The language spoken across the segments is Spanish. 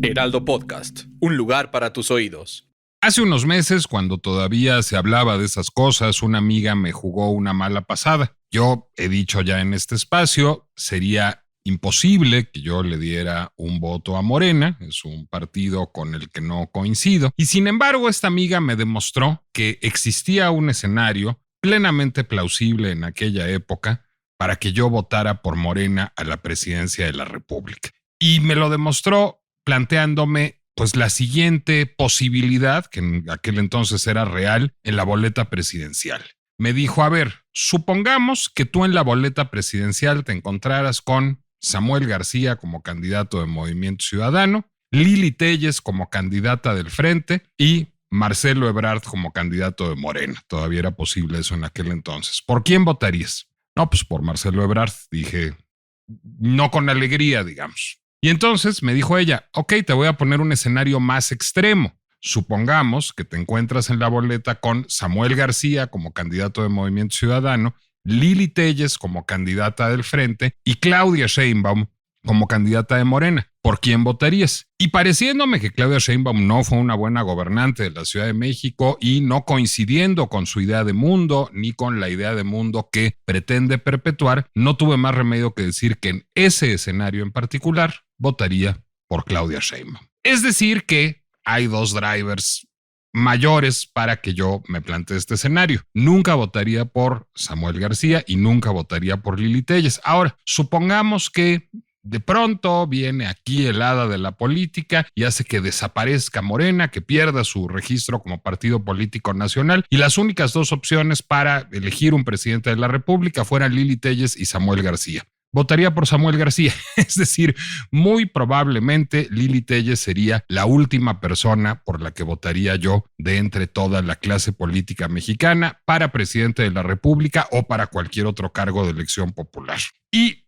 Heraldo Podcast, un lugar para tus oídos. Hace unos meses, cuando todavía se hablaba de esas cosas, una amiga me jugó una mala pasada. Yo he dicho ya en este espacio, sería imposible que yo le diera un voto a Morena, es un partido con el que no coincido. Y sin embargo, esta amiga me demostró que existía un escenario plenamente plausible en aquella época para que yo votara por Morena a la presidencia de la República. Y me lo demostró planteándome pues la siguiente posibilidad, que en aquel entonces era real, en la boleta presidencial. Me dijo, a ver, supongamos que tú en la boleta presidencial te encontraras con Samuel García como candidato de Movimiento Ciudadano, Lili Téllez como candidata del Frente y Marcelo Ebrard como candidato de Morena. Todavía era posible eso en aquel entonces. ¿Por quién votarías? No, pues por Marcelo Ebrard. Dije, no con alegría, digamos. Y entonces me dijo ella, ok, te voy a poner un escenario más extremo. Supongamos que te encuentras en la boleta con Samuel García como candidato de Movimiento Ciudadano, Lili Téllez como candidata del Frente y Claudia Sheinbaum como candidata de Morena. ¿Por quién votarías? Y pareciéndome que Claudia Sheinbaum no fue una buena gobernante de la Ciudad de México y no coincidiendo con su idea de mundo ni con la idea de mundo que pretende perpetuar, no tuve más remedio que decir que en ese escenario en particular votaría por Claudia Sheinbaum. Es decir que hay dos drivers mayores para que yo me plantee este escenario. Nunca votaría por Samuel García y nunca votaría por Lili Téllez. Ahora, supongamos que de pronto viene aquí el hada de la política y hace que desaparezca Morena, que pierda su registro como partido político nacional y las únicas dos opciones para elegir un presidente de la República fueran Lili Téllez y Samuel García. Votaría por Samuel García, es decir, muy probablemente Lili Téllez sería la última persona por la que votaría yo de entre toda la clase política mexicana para presidente de la República o para cualquier otro cargo de elección popular. Y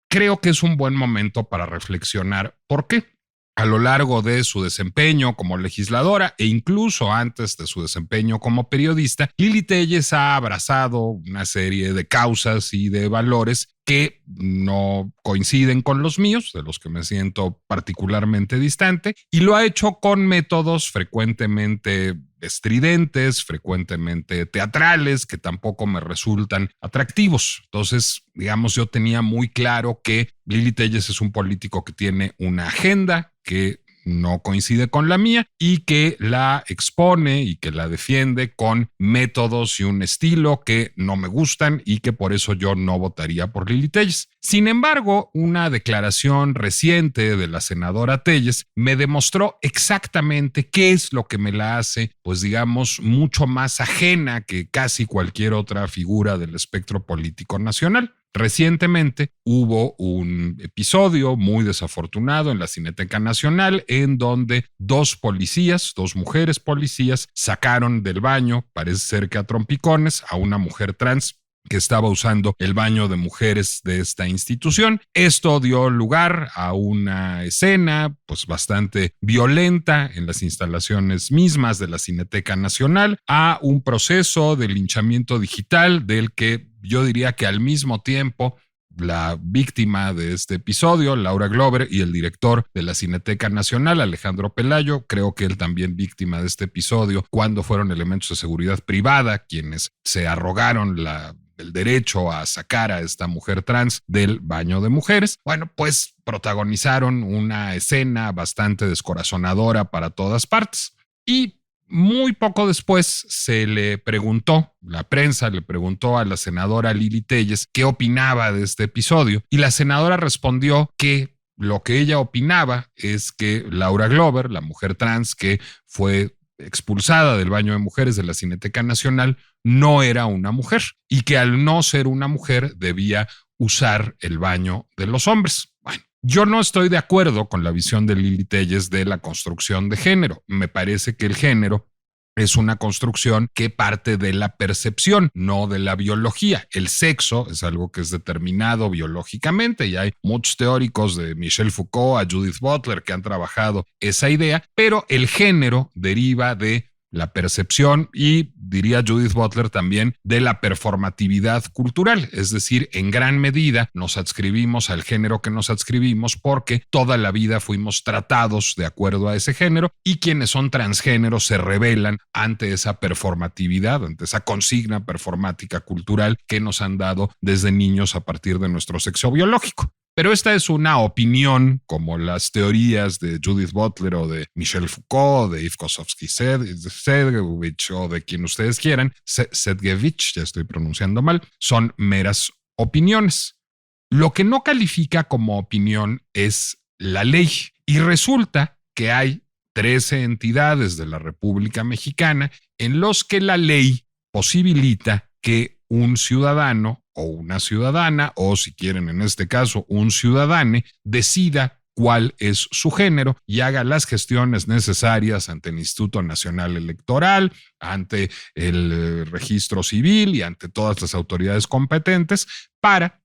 creo que es un buen momento para reflexionar por qué. A lo largo de su desempeño como legisladora e incluso antes de su desempeño como periodista, Lili Téllez ha abrazado una serie de causas y de valores que no coinciden con los míos, de los que me siento particularmente distante, y lo ha hecho con métodos frecuentemente estridentes, frecuentemente teatrales, que tampoco me resultan atractivos. Entonces, digamos, yo tenía muy claro que Lili Téllez es un político que tiene una agenda que no coincide con la mía y que la expone y que la defiende con métodos y un estilo que no me gustan y que por eso yo no votaría por Lili Téllez. Sin embargo, una declaración reciente de la senadora Téllez me demostró exactamente qué es lo que me la hace, pues digamos, mucho más ajena que casi cualquier otra figura del espectro político nacional. Recientemente hubo un episodio muy desafortunado en la Cineteca Nacional en donde dos mujeres policías, sacaron del baño, parece ser que a trompicones, a una mujer trans que estaba usando el baño de mujeres de esta institución. Esto dio lugar a una escena pues bastante violenta en las instalaciones mismas de la Cineteca Nacional, a un proceso de linchamiento digital del que yo diría que al mismo tiempo la víctima de este episodio, Laura Glover, y el director de la Cineteca Nacional, Alejandro Pelayo, creo que él también víctima de este episodio, cuando fueron elementos de seguridad privada quienes se arrogaron el derecho a sacar a esta mujer trans del baño de mujeres. Bueno, pues protagonizaron una escena bastante descorazonadora para todas partes. Y muy poco después la prensa le preguntó a la senadora Lili Téllez qué opinaba de este episodio y la senadora respondió que lo que ella opinaba es que Laura Glover, la mujer trans que fue expulsada del baño de mujeres de la Cineteca Nacional, no era una mujer y que al no ser una mujer debía usar el baño de los hombres. Bueno, yo no estoy de acuerdo con la visión de Lili Téllez de la construcción de género. Me parece que el género es una construcción que parte de la percepción, no de la biología. El sexo es algo que es determinado biológicamente y hay muchos teóricos de Michel Foucault a Judith Butler que han trabajado esa idea, pero el género deriva de la percepción y, diría Judith Butler también, de la performatividad cultural. Es decir, en gran medida nos adscribimos al género que nos adscribimos porque toda la vida fuimos tratados de acuerdo a ese género y quienes son transgéneros se rebelan ante esa performatividad, ante esa consigna performática cultural que nos han dado desde niños a partir de nuestro sexo biológico. Pero esta es una opinión, como las teorías de Judith Butler o de Michel Foucault, de Yves Sedgwick o de quien ustedes quieran, Sedgwick, ya estoy pronunciando mal, son meras opiniones. Lo que no califica como opinión es la ley. Y resulta que hay 13 entidades de la República Mexicana en los que la ley posibilita que un ciudadano o una ciudadana, o si quieren en este caso un ciudadane, decida cuál es su género y haga las gestiones necesarias ante el Instituto Nacional Electoral, ante el registro civil y ante todas las autoridades competentes para,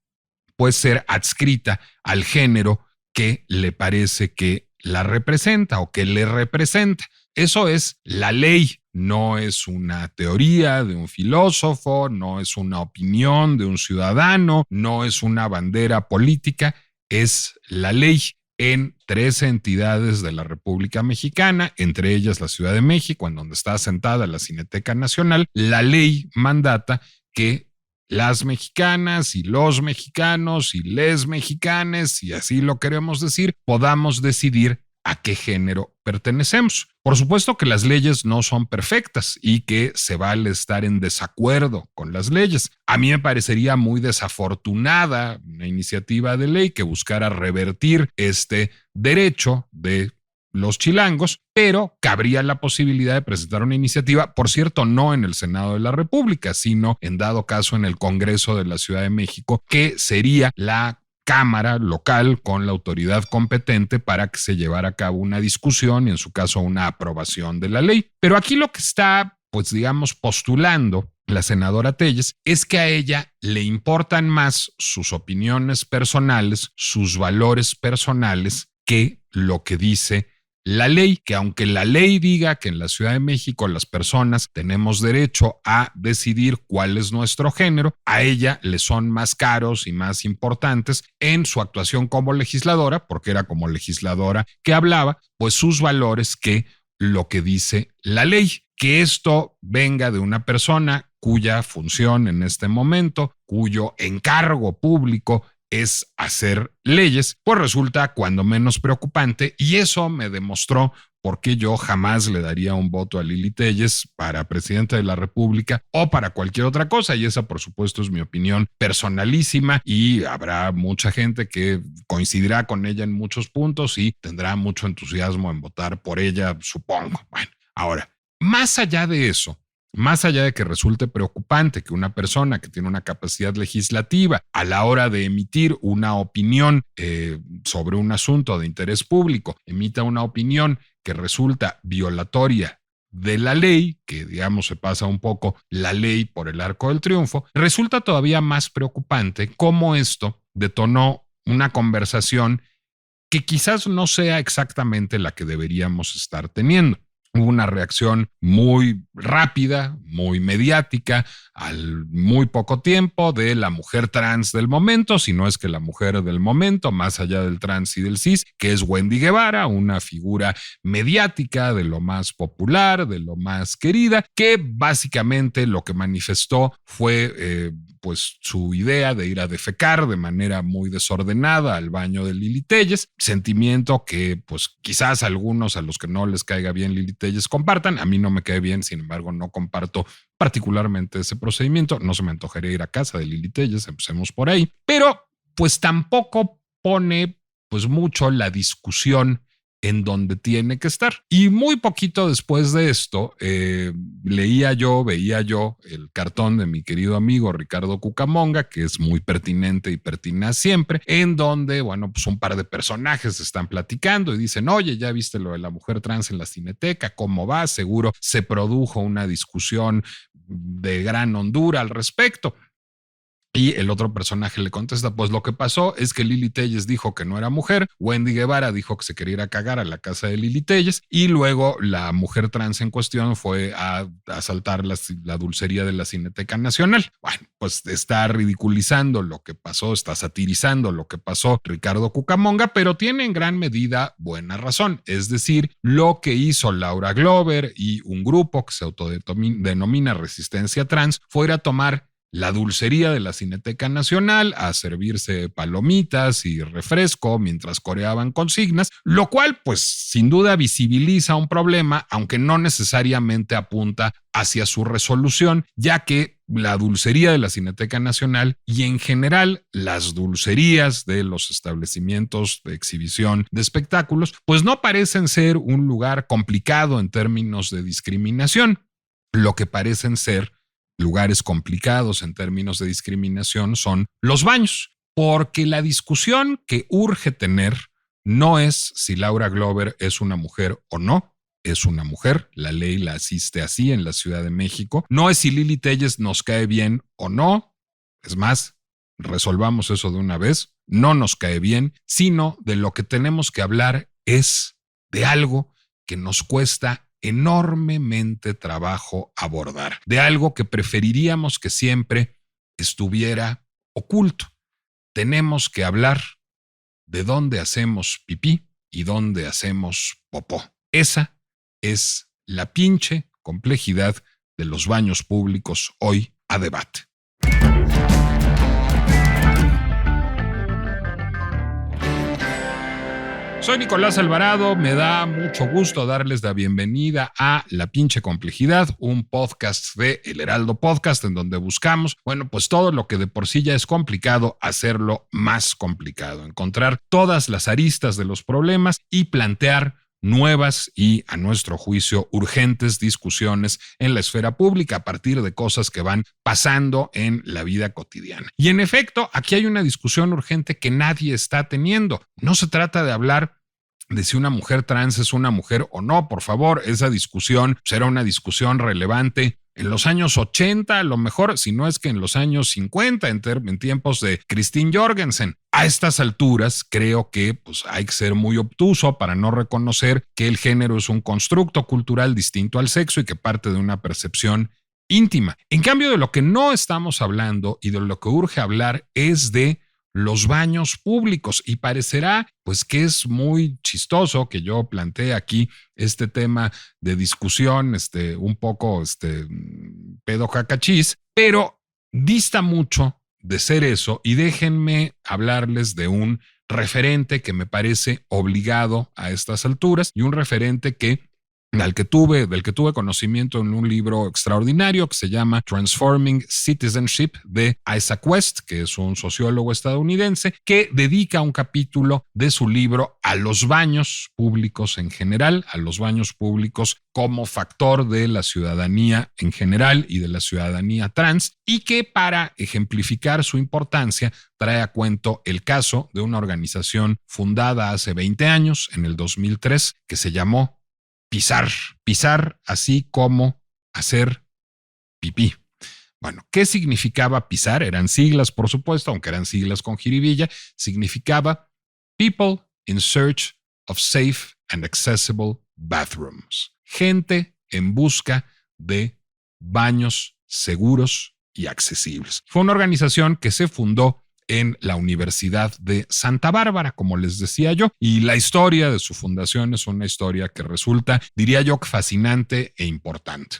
pues, ser adscrita al género que le parece que la representa o que le representa. Eso es la ley, no es una teoría de un filósofo, no es una opinión de un ciudadano, no es una bandera política, es la ley en 13 entidades de la República Mexicana, entre ellas la Ciudad de México, en donde está asentada la Cineteca Nacional. La ley mandata que las mexicanas y los mexicanos y les mexicanes, si así lo queremos decir, podamos decidir a qué género pertenecemos. Por supuesto que las leyes no son perfectas y que se vale estar en desacuerdo con las leyes. A mí me parecería muy desafortunada una iniciativa de ley que buscara revertir este derecho de los chilangos, pero cabría la posibilidad de presentar una iniciativa, por cierto, no en el Senado de la República, sino en dado caso en el Congreso de la Ciudad de México, que sería la cámara local con la autoridad competente para que se llevara a cabo una discusión y en su caso una aprobación de la ley. Pero aquí lo que está, pues digamos, postulando la senadora Telles es que a ella le importan más sus opiniones personales, sus valores personales, que lo que dice la ley, que aunque la ley diga que en la Ciudad de México las personas tenemos derecho a decidir cuál es nuestro género, a ella le son más caros y más importantes en su actuación como legisladora, porque era como legisladora que hablaba, pues sus valores que lo que dice la ley. Que esto venga de una persona cuya función en este momento, cuyo encargo público es hacer leyes, pues resulta cuando menos preocupante, y eso me demostró por qué yo jamás le daría un voto a Lili Telles para presidenta de la República o para cualquier otra cosa, y esa por supuesto es mi opinión personalísima y habrá mucha gente que coincidirá con ella en muchos puntos y tendrá mucho entusiasmo en votar por ella, supongo. Bueno, ahora, más allá de eso, más allá de que resulte preocupante que una persona que tiene una capacidad legislativa a la hora de emitir una opinión sobre un asunto de interés público, emita una opinión que resulta violatoria de la ley, que digamos se pasa un poco la ley por el arco del triunfo, resulta todavía más preocupante cómo esto detonó una conversación que quizás no sea exactamente la que deberíamos estar teniendo. Hubo una reacción muy rápida, muy mediática, al muy poco tiempo de la mujer trans del momento, si no es que la mujer del momento, más allá del trans y del cis, que es Wendy Guevara, una figura mediática de lo más popular, de lo más querida, que básicamente lo que manifestó fue pues su idea de ir a defecar de manera muy desordenada al baño de Lili Telles, sentimiento que pues quizás algunos a los que no les caiga bien Lili Telles compartan. A mí no me cae bien, sin embargo no comparto particularmente ese procedimiento. No se me antojaría ir a casa de Lili Telles, empecemos por ahí, pero pues tampoco pone pues mucho la discusión en donde tiene que estar. Y muy poquito después de esto, veía yo el cartón de mi querido amigo Ricardo Cucamonga, que es muy pertinente y pertinaz siempre, en donde, bueno, pues un par de personajes están platicando y dicen, oye, ¿ya viste lo de la mujer trans en la Cineteca? ¿Cómo va? Seguro se produjo una discusión de gran hondura al respecto. Y el otro personaje le contesta, pues lo que pasó es que Lili Telles dijo que no era mujer, Wendy Guevara dijo que se quería ir a cagar a la casa de Lili Telles y luego la mujer trans en cuestión fue a asaltar la dulcería de la Cineteca Nacional. Bueno, pues está ridiculizando lo que pasó, está satirizando lo que pasó Ricardo Cucamonga, pero tiene en gran medida buena razón. Es decir, lo que hizo Laura Glover y un grupo que se autodenomina Resistencia Trans fue ir a tomar la dulcería de la Cineteca Nacional a servirse palomitas y refresco mientras coreaban consignas, lo cual pues sin duda visibiliza un problema, aunque no necesariamente apunta hacia su resolución, ya que la dulcería de la Cineteca Nacional y en general las dulcerías de los establecimientos de exhibición de espectáculos pues no parecen ser un lugar complicado en términos de discriminación. Lo que parecen ser lugares complicados en términos de discriminación son los baños, porque la discusión que urge tener no es si Laura Glover es una mujer o no, es una mujer, la ley la asiste así en la Ciudad de México, no es si Lili Telles nos cae bien o no, es más, resolvamos eso de una vez, no nos cae bien, sino de lo que tenemos que hablar es de algo que nos cuesta enormemente trabajo abordar, de algo que preferiríamos que siempre estuviera oculto. Tenemos que hablar de dónde hacemos pipí y dónde hacemos popó. Esa es la pinche complejidad de los baños públicos hoy a debate. Soy Nicolás Alvarado, me da mucho gusto darles la bienvenida a La Pinche Complejidad, un podcast de El Heraldo Podcast en donde buscamos, bueno, pues todo lo que de por sí ya es complicado, hacerlo más complicado, encontrar todas las aristas de los problemas y plantear nuevas y, a nuestro juicio, urgentes discusiones en la esfera pública a partir de cosas que van pasando en la vida cotidiana. Y en efecto, aquí hay una discusión urgente que nadie está teniendo. No se trata de hablar de si una mujer trans es una mujer o no, por favor, esa discusión será una discusión relevante en los años 80, a lo mejor, si no es que en los años 50, en tiempos de Christine Jorgensen. A estas alturas, creo que pues, hay que ser muy obtuso para no reconocer que el género es un constructo cultural distinto al sexo y que parte de una percepción íntima. En cambio, de lo que no estamos hablando y de lo que urge hablar es de los baños públicos, y parecerá pues que es muy chistoso que yo plantee aquí este tema de discusión un poco pedo cacachís, pero dista mucho de ser eso, y déjenme hablarles de un referente que me parece obligado a estas alturas y un referente del que tuve conocimiento en un libro extraordinario que se llama Transforming Citizenship de Isaac West, que es un sociólogo estadounidense que dedica un capítulo de su libro a los baños públicos en general, a los baños públicos como factor de la ciudadanía en general y de la ciudadanía trans, y que para ejemplificar su importancia trae a cuento el caso de una organización fundada hace 20 años, en el 2003, que se llamó Pisar, así como hacer pipí. Bueno, ¿qué significaba pisar? Eran siglas, por supuesto, aunque eran siglas con jiribilla. Significaba People in Search of Safe and Accessible Bathrooms. Gente en busca de baños seguros y accesibles. Fue una organización que se fundó en la Universidad de Santa Bárbara, como les decía yo, y la historia de su fundación es una historia que resulta, diría yo, fascinante e importante.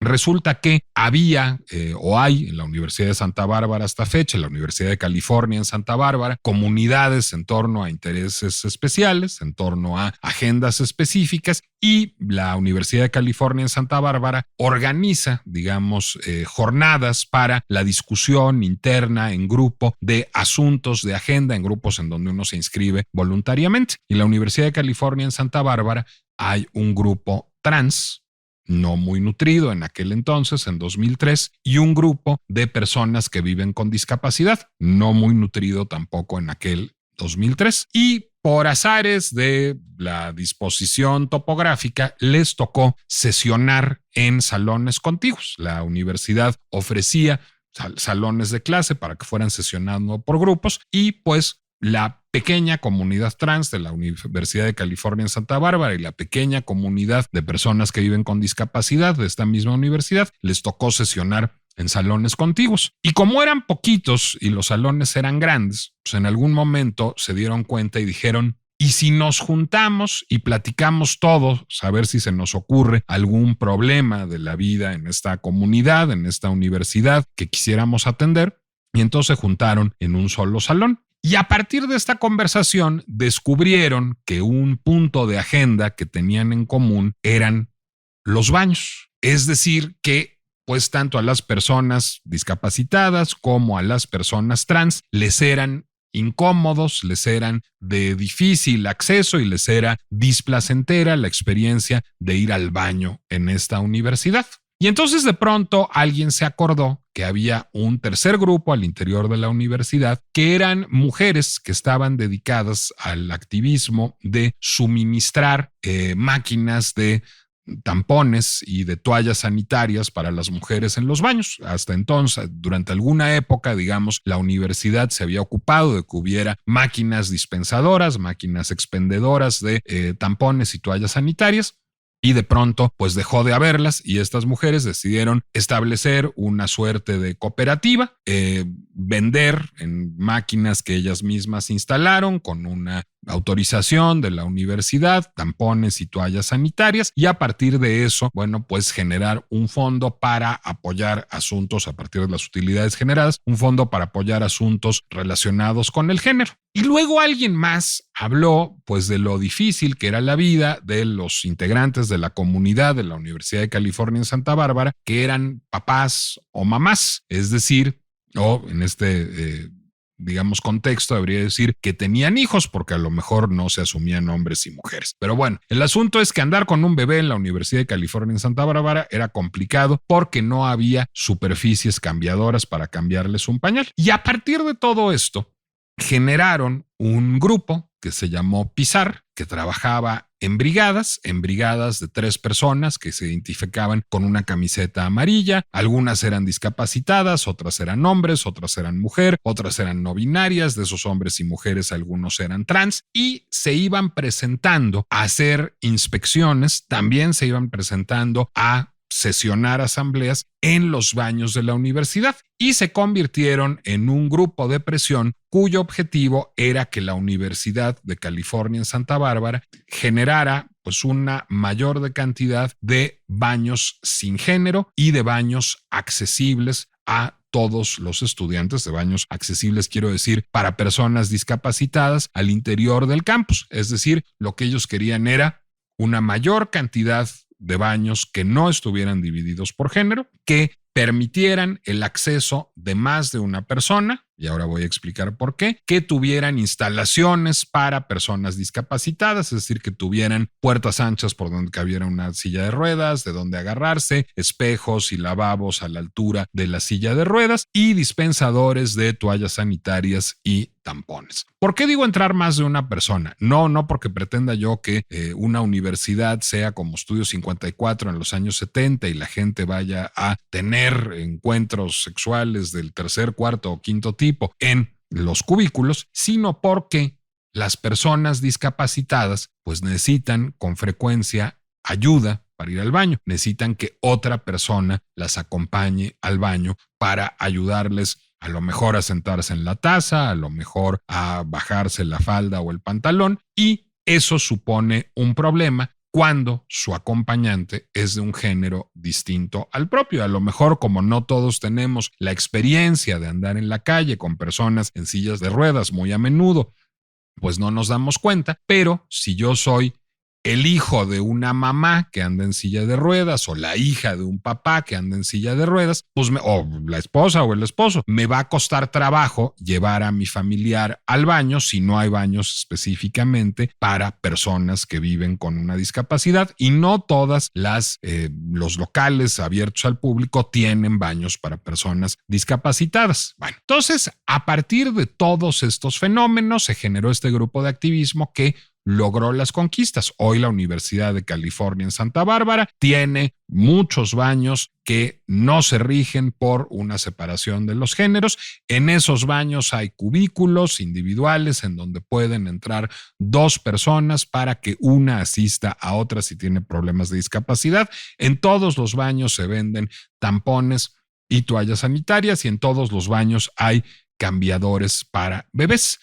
Resulta que había o hay en la Universidad de Santa Bárbara hasta fecha, en la Universidad de California en Santa Bárbara, comunidades en torno a intereses especiales, en torno a agendas específicas, y la Universidad de California en Santa Bárbara organiza, digamos, jornadas para la discusión interna en grupo de asuntos de agenda, en grupos en donde uno se inscribe voluntariamente. Y en la Universidad de California en Santa Bárbara hay un grupo trans, no muy nutrido en aquel entonces, en 2003, y un grupo de personas que viven con discapacidad, no muy nutrido tampoco en aquel 2003. Y por azares de la disposición topográfica, les tocó sesionar en salones contiguos. La universidad ofrecía salones de clase para que fueran sesionando por grupos, y pues la pequeña comunidad trans de la Universidad de California en Santa Bárbara y la pequeña comunidad de personas que viven con discapacidad de esta misma universidad les tocó sesionar en salones contiguos. Y como eran poquitos y los salones eran grandes, pues en algún momento se dieron cuenta y dijeron: ¿y si nos juntamos y platicamos todos, a ver si se nos ocurre algún problema de la vida en esta comunidad, en esta universidad que quisiéramos atender? Y entonces se juntaron en un solo salón. Y a partir de esta conversación descubrieron que un punto de agenda que tenían en común eran los baños. Es decir, que pues tanto a las personas discapacitadas como a las personas trans les eran incómodos, les eran de difícil acceso y les era displacentera la experiencia de ir al baño en esta universidad. Y entonces de pronto alguien se acordó que había un tercer grupo al interior de la universidad que eran mujeres que estaban dedicadas al activismo de suministrar máquinas de tampones y de toallas sanitarias para las mujeres en los baños. Hasta entonces, durante alguna época, digamos, la universidad se había ocupado de que hubiera máquinas dispensadoras, máquinas expendedoras de tampones y toallas sanitarias. Y de pronto, pues dejó de haberlas y estas mujeres decidieron establecer una suerte de cooperativa, vender en máquinas que ellas mismas instalaron con una autorización de la universidad, tampones y toallas sanitarias, y a partir de eso, bueno, pues generar un fondo para apoyar asuntos a partir de las utilidades generadas, un fondo para apoyar asuntos relacionados con el género. Y luego alguien más habló pues de lo difícil que era la vida de los integrantes de la comunidad de la Universidad de California en Santa Bárbara, que eran papás o mamás, es decir, o en este digamos, contexto, debería decir que tenían hijos, porque a lo mejor no se asumían hombres y mujeres. Pero bueno, el asunto es que andar con un bebé en la Universidad de California en Santa Bárbara era complicado porque no había superficies cambiadoras para cambiarles un pañal. Y a partir de todo esto, generaron un grupo que se llamó PISAR, que trabajaba en brigadas de 3 personas que se identificaban con una camiseta amarilla. Algunas eran discapacitadas, otras eran hombres, otras eran mujer, otras eran no binarias. De esos hombres y mujeres, algunos eran trans, y se iban presentando a hacer inspecciones, también se iban presentando a sesionar asambleas en los baños de la universidad y se convirtieron en un grupo de presión cuyo objetivo era que la Universidad de California en Santa Bárbara generara pues una mayor cantidad de baños sin género y de baños accesibles a todos los estudiantes, de baños accesibles, quiero decir, para personas discapacitadas al interior del campus. Es decir, lo que ellos querían era una mayor cantidad de baños que no estuvieran divididos por género, que permitieran el acceso de más de una persona, y ahora voy a explicar por qué, que tuvieran instalaciones para personas discapacitadas, es decir, que tuvieran puertas anchas por donde cabiera una silla de ruedas, de donde agarrarse, espejos y lavabos a la altura de la silla de ruedas y dispensadores de toallas sanitarias y tampones. ¿Por qué digo entrar más de una persona? No porque pretenda yo que una universidad sea como Estudio 54 en los años 70 y la gente vaya a tener encuentros sexuales del tercer, cuarto o quinto tipo en los cubículos, sino porque las personas discapacitadas pues necesitan con frecuencia ayuda para ir al baño, necesitan que otra persona las acompañe al baño para ayudarles a lo mejor a sentarse en la taza, a lo mejor a bajarse la falda o el pantalón, y eso supone un problema cuando su acompañante es de un género distinto al propio. A lo mejor, como no todos tenemos la experiencia de andar en la calle con personas en sillas de ruedas muy a menudo, pues no nos damos cuenta, pero si yo soy el hijo de una mamá que anda en silla de ruedas o la hija de un papá que anda en silla de ruedas, pues o la esposa o el esposo, me va a costar trabajo llevar a mi familiar al baño si no hay baños específicamente para personas que viven con una discapacidad, y no todas los locales abiertos al público tienen baños para personas discapacitadas. Bueno, entonces, a partir de todos estos fenómenos se generó este grupo de activismo que logró las conquistas. Hoy la Universidad de California en Santa Bárbara tiene muchos baños que no se rigen por una separación de los géneros. En esos baños hay cubículos individuales en donde pueden entrar 2 personas para que una asista a otra si tiene problemas de discapacidad. En todos los baños se venden tampones y toallas sanitarias y en todos los baños hay cambiadores para bebés.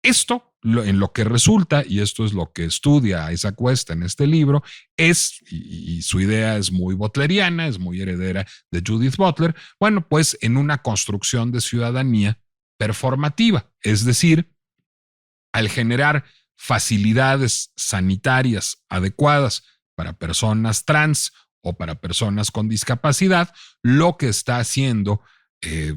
Esto, en lo que resulta, y esto es lo que estudia Isaac West en este libro, es, y su idea es muy butleriana, es muy heredera de Judith Butler, bueno, pues en una construcción de ciudadanía performativa, es decir, al generar facilidades sanitarias adecuadas para personas trans o para personas con discapacidad, lo que está haciendo,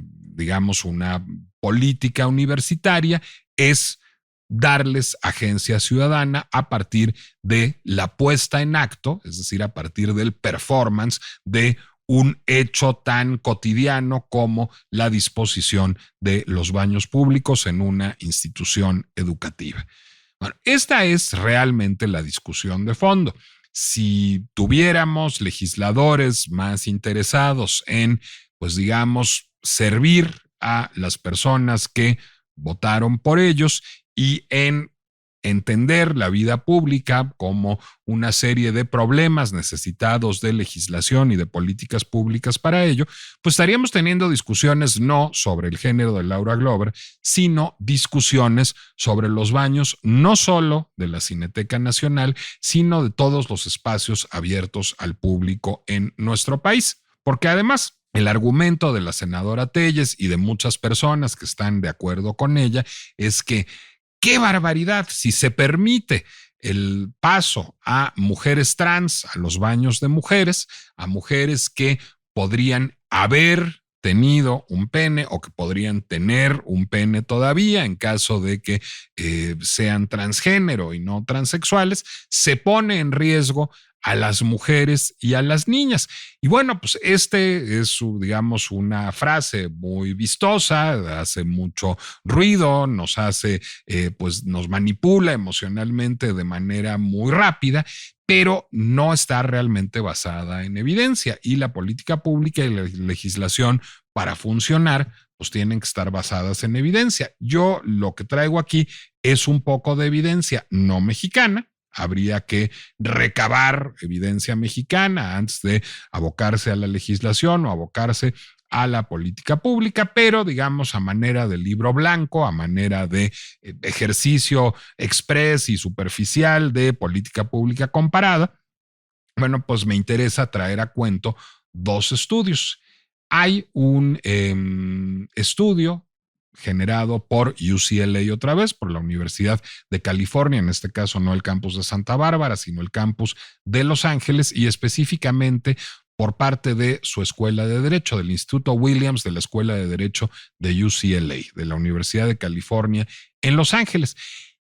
digamos, una política universitaria es darles agencia ciudadana a partir de la puesta en acto, es decir, a partir del performance de un hecho tan cotidiano como la disposición de los baños públicos en una institución educativa. Bueno, esta es realmente la discusión de fondo. Si tuviéramos legisladores más interesados en, pues digamos, servir a las personas que votaron por ellos y en entender la vida pública como una serie de problemas necesitados de legislación y de políticas públicas para ello, pues estaríamos teniendo discusiones no sobre el género de Laura Glover, sino discusiones sobre los baños no solo de la Cineteca Nacional, sino de todos los espacios abiertos al público en nuestro país. Porque además, el argumento de la senadora Telles y de muchas personas que están de acuerdo con ella es que ¡qué barbaridad! Si se permite el paso a mujeres trans, a los baños de mujeres, a mujeres que podrían haber tenido un pene o que podrían tener un pene todavía en caso de que sean transgénero y no transexuales, se pone en riesgo a las mujeres y a las niñas. Y bueno, pues este es, digamos, una frase muy vistosa, hace mucho ruido, nos hace, pues nos manipula emocionalmente de manera muy rápida, pero no está realmente basada en evidencia. Y la política pública y la legislación para funcionar, pues tienen que estar basadas en evidencia. Yo lo que traigo aquí es un poco de evidencia no mexicana. Habría que recabar evidencia mexicana antes de abocarse a la legislación o abocarse a la política pública, pero digamos a manera de libro blanco, a manera de ejercicio express y superficial de política pública comparada, bueno, pues me interesa traer a cuento 2 estudios. Hay un estudio generado por UCLA otra vez, por la Universidad de California, en este caso no el campus de Santa Bárbara, sino el campus de Los Ángeles y específicamente por parte de su escuela de Derecho, del Instituto Williams de la Escuela de Derecho de UCLA, de la Universidad de California en Los Ángeles.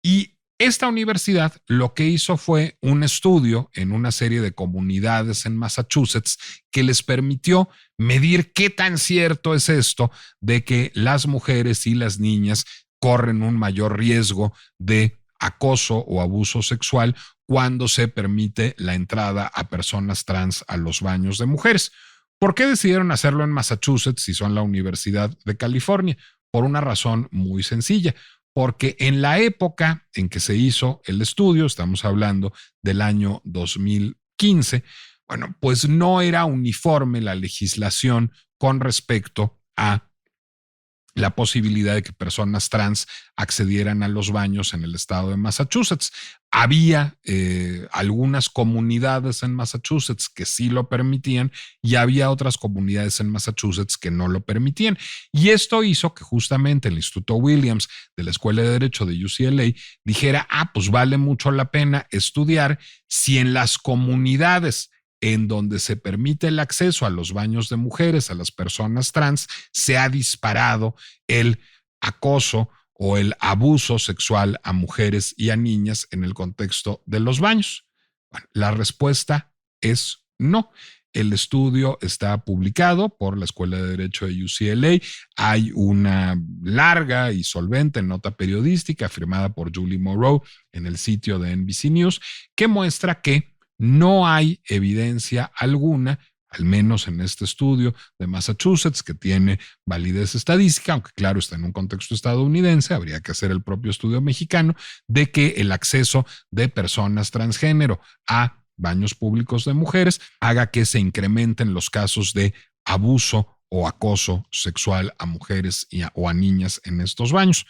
Y esta universidad lo que hizo fue un estudio en una serie de comunidades en Massachusetts que les permitió medir qué tan cierto es esto de que las mujeres y las niñas corren un mayor riesgo de acoso o abuso sexual cuando se permite la entrada a personas trans a los baños de mujeres. ¿Por qué decidieron hacerlo en Massachusetts si son la Universidad de California? Por una razón muy sencilla. Porque en la época en que se hizo el estudio, estamos hablando del año 2015, bueno, pues no era uniforme la legislación con respecto a la posibilidad de que personas trans accedieran a los baños en el estado de Massachusetts. Había algunas comunidades en Massachusetts que sí lo permitían y había otras comunidades en Massachusetts que no lo permitían. Y esto hizo que justamente el Instituto Williams de la Escuela de Derecho de UCLA dijera, pues vale mucho la pena estudiar si en las comunidades en donde se permite el acceso a los baños de mujeres, a las personas trans, se ha disparado el acoso o el abuso sexual a mujeres y a niñas en el contexto de los baños. Bueno, la respuesta es no. el estudio está publicado por la Escuela de Derecho de UCLA. Hay una larga y solvente nota periodística firmada por Julie Morrow en el sitio de NBC News que muestra que no hay evidencia alguna, al menos en este estudio de Massachusetts, que tiene validez estadística, aunque claro, está en un contexto estadounidense, habría que hacer el propio estudio mexicano, de que el acceso de personas transgénero a baños públicos de mujeres haga que se incrementen los casos de abuso o acoso sexual a mujeres o a niñas en estos baños.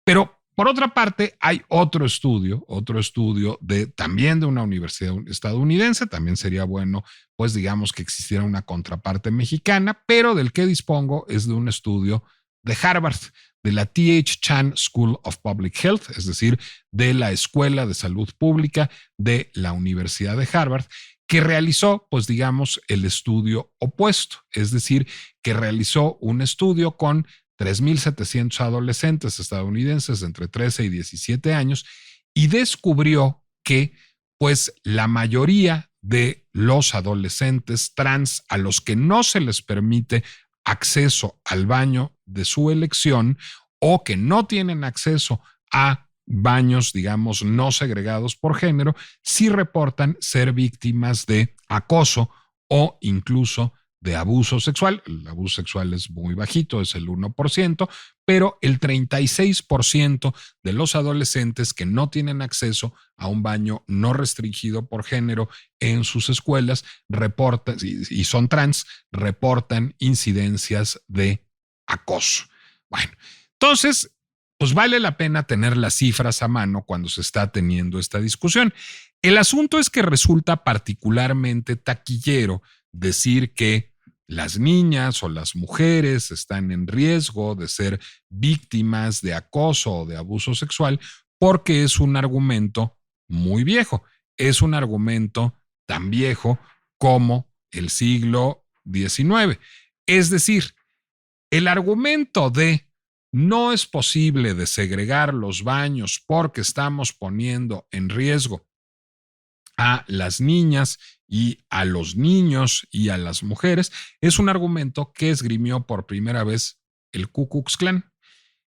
Pero por otra parte, hay otro estudio también de una universidad estadounidense, también sería bueno, pues digamos que existiera una contraparte mexicana, pero del que dispongo es de un estudio de Harvard, de la T.H. Chan School of Public Health, es decir, de la Escuela de Salud Pública de la Universidad de Harvard, que realizó, pues digamos, el estudio opuesto, es decir, que realizó un estudio con 3,700 adolescentes estadounidenses de entre 13 y 17 años y descubrió que, pues, la mayoría de los adolescentes trans a los que no se les permite acceso al baño de su elección o que no tienen acceso a baños, digamos, no segregados por género, sí reportan ser víctimas de acoso o incluso de abuso sexual. El abuso sexual es muy bajito, es el 1%, pero el 36% de los adolescentes que no tienen acceso a un baño no restringido por género en sus escuelas reportan, y son trans, reportan incidencias de acoso. Bueno, entonces, pues vale la pena tener las cifras a mano cuando se está teniendo esta discusión. El asunto es que resulta particularmente taquillero decir que las niñas o las mujeres están en riesgo de ser víctimas de acoso o de abuso sexual porque es un argumento muy viejo. Es un argumento tan viejo como el siglo XIX. Es decir, el argumento de no es posible desegregar los baños porque estamos poniendo en riesgo a las niñas y a los niños y a las mujeres, es un argumento que esgrimió por primera vez el Ku Klux Klan.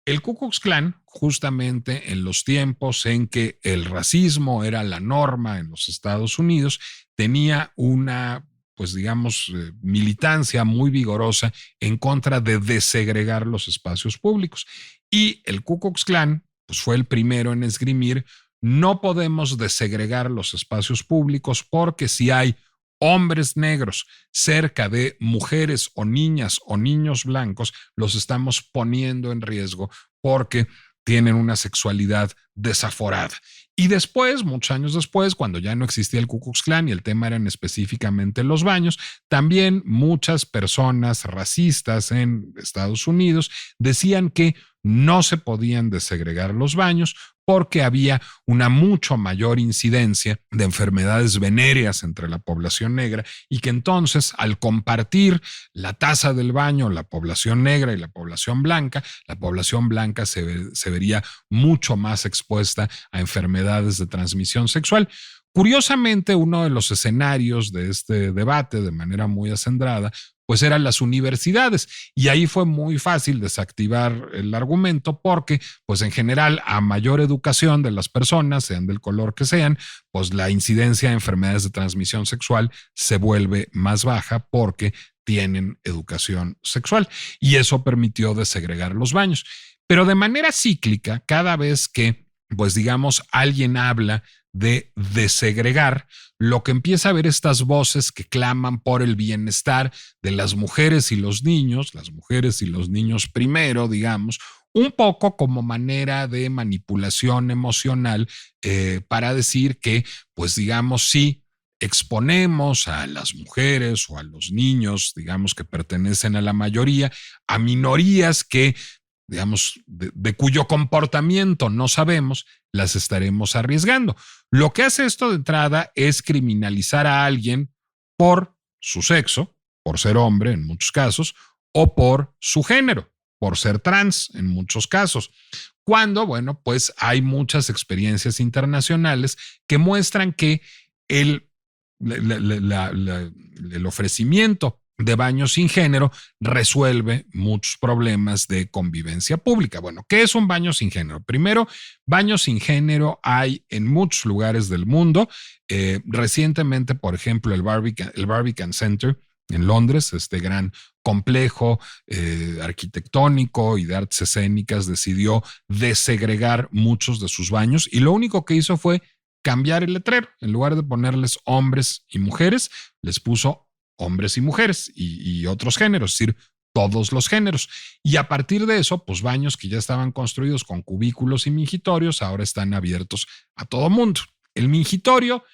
El Ku Klux Klan, justamente en los tiempos en que el racismo era la norma en los Estados Unidos, tenía una, pues digamos, militancia muy vigorosa en contra de desegregar los espacios públicos. Y el Ku Klux Klan, pues fue el primero en esgrimir: no podemos desegregar los espacios públicos porque si hay hombres negros cerca de mujeres o niñas o niños blancos, los estamos poniendo en riesgo porque tienen una sexualidad desaforada. Y después, muchos años después, cuando ya no existía el Ku Klux Klan y el tema eran específicamente los baños, también muchas personas racistas en Estados Unidos decían que no se podían desegregar los baños porque había una mucho mayor incidencia de enfermedades venéreas entre la población negra y que entonces al compartir la taza del baño, la población negra y la población blanca se vería mucho más expuesta a enfermedades de transmisión sexual. Curiosamente, uno de los escenarios de este debate, de manera muy acendrada, pues eran las universidades, y ahí fue muy fácil desactivar el argumento porque, pues en general, a mayor educación de las personas, sean del color que sean, pues la incidencia de enfermedades de transmisión sexual se vuelve más baja porque tienen educación sexual, y eso permitió desegregar los baños. Pero de manera cíclica, cada vez que, pues digamos, alguien habla de desegregar, lo que empieza a ver estas voces que claman por el bienestar de las mujeres y los niños primero, digamos, un poco como manera de manipulación emocional para decir que, pues digamos, sí, exponemos a las mujeres o a los niños, digamos, que pertenecen a la mayoría, a minorías que, digamos, de cuyo comportamiento no sabemos, las estaremos arriesgando. Lo que hace esto de entrada es criminalizar a alguien por su sexo, por ser hombre en muchos casos, o por su género, por ser trans en muchos casos. Cuando, bueno, pues hay muchas experiencias internacionales que muestran que el el ofrecimiento de baños sin género resuelve muchos problemas de convivencia pública. Bueno, ¿qué es un baño sin género? Primero, baños sin género hay en muchos lugares del mundo. Recientemente, por ejemplo, el Barbican Center en Londres, este gran complejo arquitectónico y de artes escénicas, decidió desegregar muchos de sus baños y lo único que hizo fue cambiar el letrero. En lugar de ponerles hombres y mujeres, les puso hombres y mujeres y otros géneros, es decir, todos los géneros. Y a partir de eso, pues baños que ya estaban construidos con cubículos y mingitorios ahora están abiertos a todo mundo. El mingitorio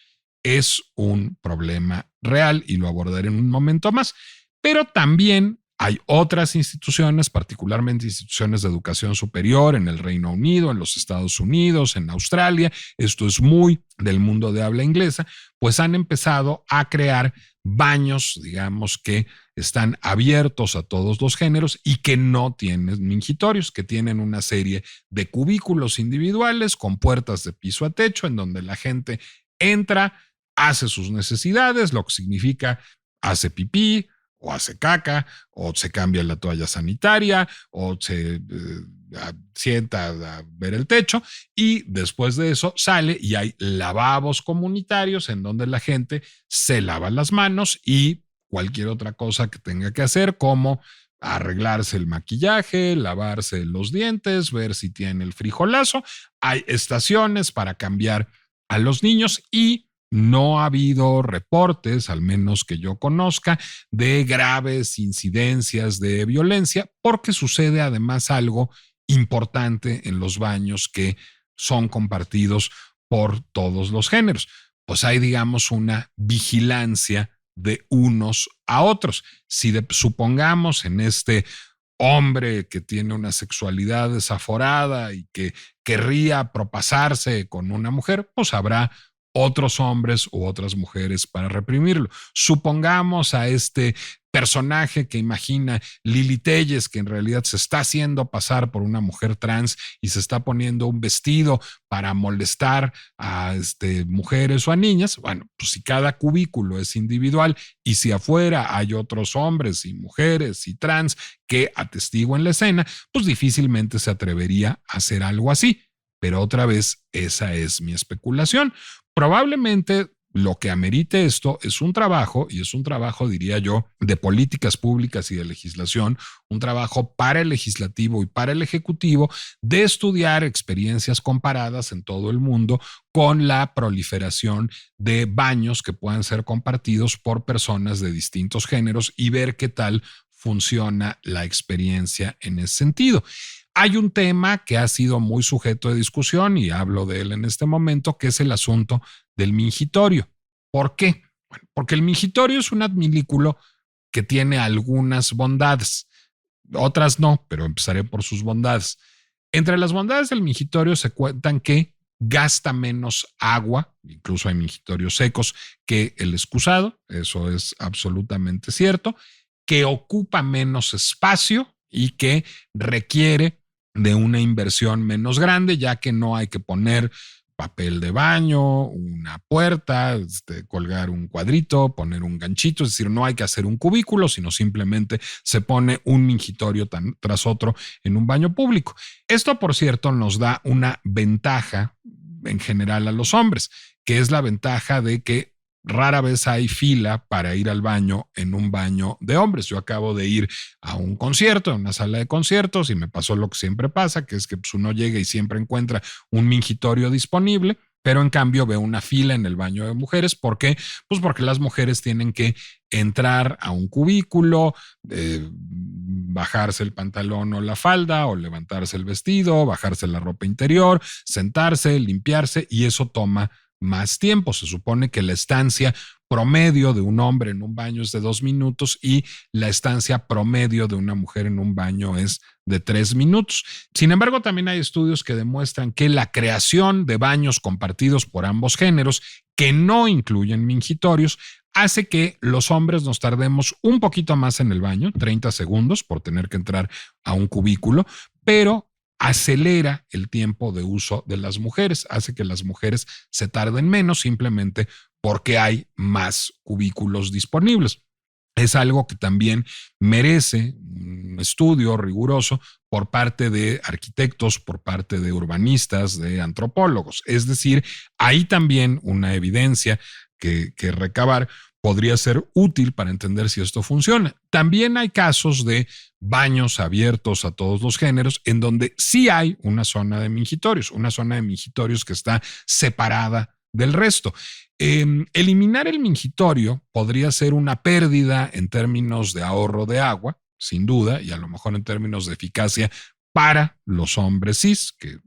es un problema real y lo abordaré en un momento más, pero también hay otras instituciones, particularmente instituciones de educación superior en el Reino Unido, en los Estados Unidos, en Australia, esto es muy del mundo de habla inglesa, pues han empezado a crear baños, digamos, que están abiertos a todos los géneros y que no tienen mingitorios, que tienen una serie de cubículos individuales con puertas de piso a techo en donde la gente entra, hace sus necesidades, lo que significa hace pipí, o hace caca, o se cambia la toalla sanitaria, o se sienta a ver el techo, y después de eso sale y hay lavabos comunitarios en donde la gente se lava las manos y cualquier otra cosa que tenga que hacer, como arreglarse el maquillaje, lavarse los dientes, ver si tiene el frijolazo. Hay estaciones para cambiar a los niños y no ha habido reportes, al menos que yo conozca, de graves incidencias de violencia, porque sucede además algo importante en los baños que son compartidos por todos los géneros. Pues hay, digamos, una vigilancia de unos a otros. Si supongamos en este hombre que tiene una sexualidad desaforada y que querría propasarse con una mujer, pues habrá otros hombres u otras mujeres para reprimirlo. Supongamos a este personaje que imagina Lili Telles, que en realidad se está haciendo pasar por una mujer trans y se está poniendo un vestido para molestar a mujeres o a niñas. Bueno, pues si cada cubículo es individual y si afuera hay otros hombres y mujeres y trans que atestiguan la escena, pues difícilmente se atrevería a hacer algo así. Pero otra vez, esa es mi especulación. Probablemente lo que amerite esto es un trabajo, y es un trabajo, diría yo, de políticas públicas y de legislación, un trabajo para el legislativo y para el ejecutivo de estudiar experiencias comparadas en todo el mundo con la proliferación de baños que puedan ser compartidos por personas de distintos géneros y ver qué tal funciona la experiencia en ese sentido. Hay un tema que ha sido muy sujeto de discusión y hablo de él en este momento, que es el asunto del mingitorio. ¿Por qué? Bueno, porque el mingitorio es un admilículo que tiene algunas bondades, otras no, pero empezaré por sus bondades. Entre las bondades del mingitorio se cuentan que gasta menos agua, incluso hay mingitorios secos, que el excusado, eso es absolutamente cierto, que ocupa menos espacio y que requiere de una inversión menos grande, ya que no hay que poner papel de baño, una puerta, colgar un cuadrito, poner un ganchito, es decir, no hay que hacer un cubículo, sino simplemente se pone un mingitorio tras otro en un baño público. Esto, por cierto, nos da una ventaja en general a los hombres, que es la ventaja de que rara vez hay fila para ir al baño en un baño de hombres. Yo acabo de ir a un concierto, en una sala de conciertos, y me pasó lo que siempre pasa, que es que pues, uno llega y siempre encuentra un mingitorio disponible, pero en cambio veo una fila en el baño de mujeres. ¿Por qué? Pues porque las mujeres tienen que entrar a un cubículo, bajarse el pantalón o la falda, o levantarse el vestido, bajarse la ropa interior, sentarse, limpiarse, y eso toma más tiempo. Se supone que la estancia promedio de un hombre en un baño es de 2 minutos y la estancia promedio de una mujer en un baño es de 3 minutos. Sin embargo, también hay estudios que demuestran que la creación de baños compartidos por ambos géneros, que no incluyen mingitorios, hace que los hombres nos tardemos un poquito más en el baño, 30 segundos por tener que entrar a un cubículo, pero acelera el tiempo de uso de las mujeres, hace que las mujeres se tarden menos simplemente porque hay más cubículos disponibles. Es algo que también merece un estudio riguroso por parte de arquitectos, por parte de urbanistas, de antropólogos. Es decir, hay también una evidencia que recabar podría ser útil para entender si esto funciona. También hay casos de baños abiertos a todos los géneros en donde sí hay una zona de mingitorios que está separada del resto. Eliminar el mingitorio podría ser una pérdida en términos de ahorro de agua, sin duda, y a lo mejor en términos de eficacia para los hombres cis, que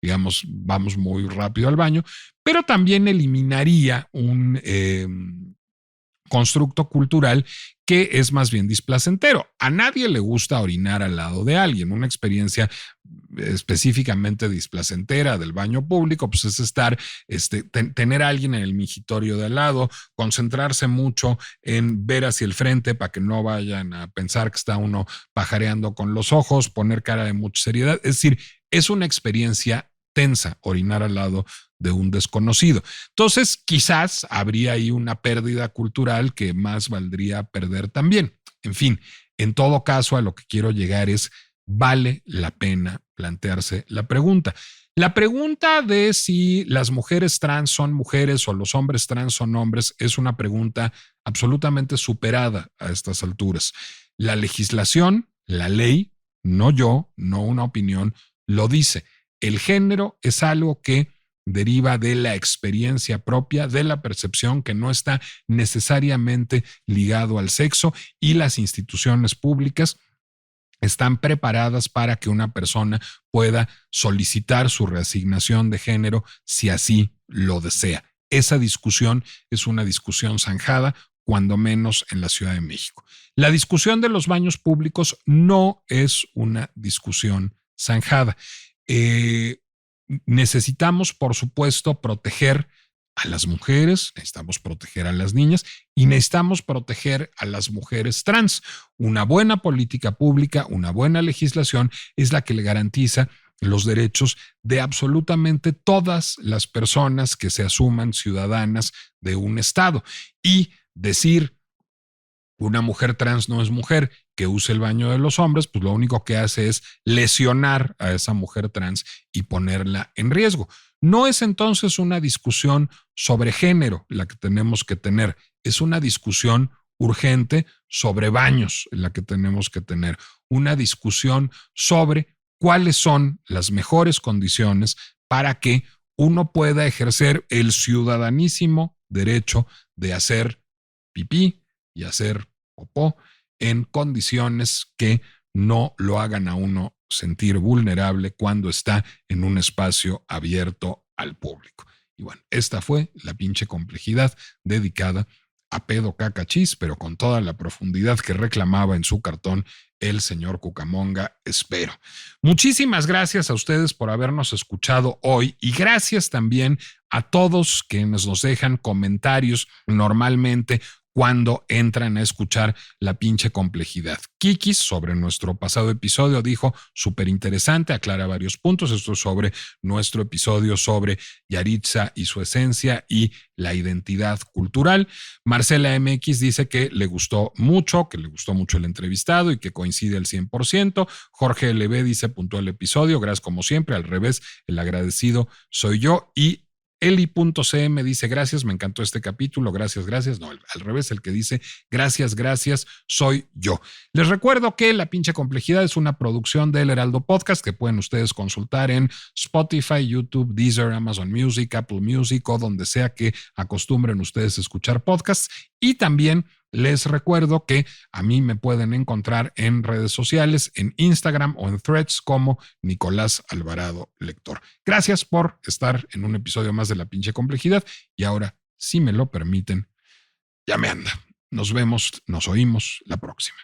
digamos vamos muy rápido al baño, pero también eliminaría un constructo cultural que es más bien displacentero. A nadie le gusta orinar al lado de alguien. Una experiencia específicamente displacentera del baño público, pues es estar, tener a alguien en el mingitorio de al lado, concentrarse mucho en ver hacia el frente para que no vayan a pensar que está uno pajareando con los ojos, poner cara de mucha seriedad. Es decir, es una experiencia tensa orinar al lado de un desconocido. Entonces, quizás habría ahí una pérdida cultural que más valdría perder también. En fin, en todo caso, a lo que quiero llegar es, ¿vale la pena plantearse la pregunta? La pregunta de si las mujeres trans son mujeres o los hombres trans son hombres es una pregunta absolutamente superada a estas alturas. La legislación, la ley, no yo, no una opinión, lo dice. El género es algo que deriva de la experiencia propia, de la percepción, que no está necesariamente ligado al sexo, y las instituciones públicas están preparadas para que una persona pueda solicitar su reasignación de género si así lo desea. Esa discusión es una discusión zanjada, cuando menos en la Ciudad de México. La discusión de los baños públicos no es una discusión zanjada. Necesitamos, por supuesto, proteger a las mujeres, necesitamos proteger a las niñas y necesitamos proteger a las mujeres trans. Una buena política pública, una buena legislación es la que le garantiza los derechos de absolutamente todas las personas que se asuman ciudadanas de un estado. Y decir una mujer trans no es mujer que use el baño de los hombres, pues lo único que hace es lesionar a esa mujer trans y ponerla en riesgo. No es entonces una discusión sobre género la que tenemos que tener, es una discusión urgente sobre baños la que tenemos que tener, una discusión sobre cuáles son las mejores condiciones para que uno pueda ejercer el ciudadanísimo derecho de hacer pipí y hacer popó en condiciones que no lo hagan a uno sentir vulnerable cuando está en un espacio abierto al público. Y bueno, esta fue la pinche complejidad dedicada a pedo cacachis, pero con toda la profundidad que reclamaba en su cartón el señor Cucamonga, espero. Muchísimas gracias a ustedes por habernos escuchado hoy y gracias también a todos quienes nos dejan comentarios normalmente cuando entran a escuchar la pinche complejidad. Kikis, sobre nuestro pasado episodio, dijo súper interesante, aclara varios puntos. Esto es sobre nuestro episodio sobre Yaritza y su esencia y la identidad cultural. Marcela MX dice que le gustó mucho el entrevistado y que coincide al 100%. Jorge LB dice puntual el episodio, gracias como siempre. Al revés, el agradecido soy yo. Y Eli.cm dice gracias, me encantó este capítulo, gracias. No, al revés, el que dice gracias soy yo. Les recuerdo que La Pinche Complejidad es una producción del Heraldo Podcast que pueden ustedes consultar en Spotify, YouTube, Deezer, Amazon Music, Apple Music o donde sea que acostumbren ustedes a escuchar podcasts. Y también les recuerdo que a mí me pueden encontrar en redes sociales, en Instagram o en Threads como Nicolás Alvarado Lector. Gracias por estar en un episodio más de La Pinche Complejidad y ahora, si me lo permiten, ya me anda. Nos vemos, nos oímos la próxima.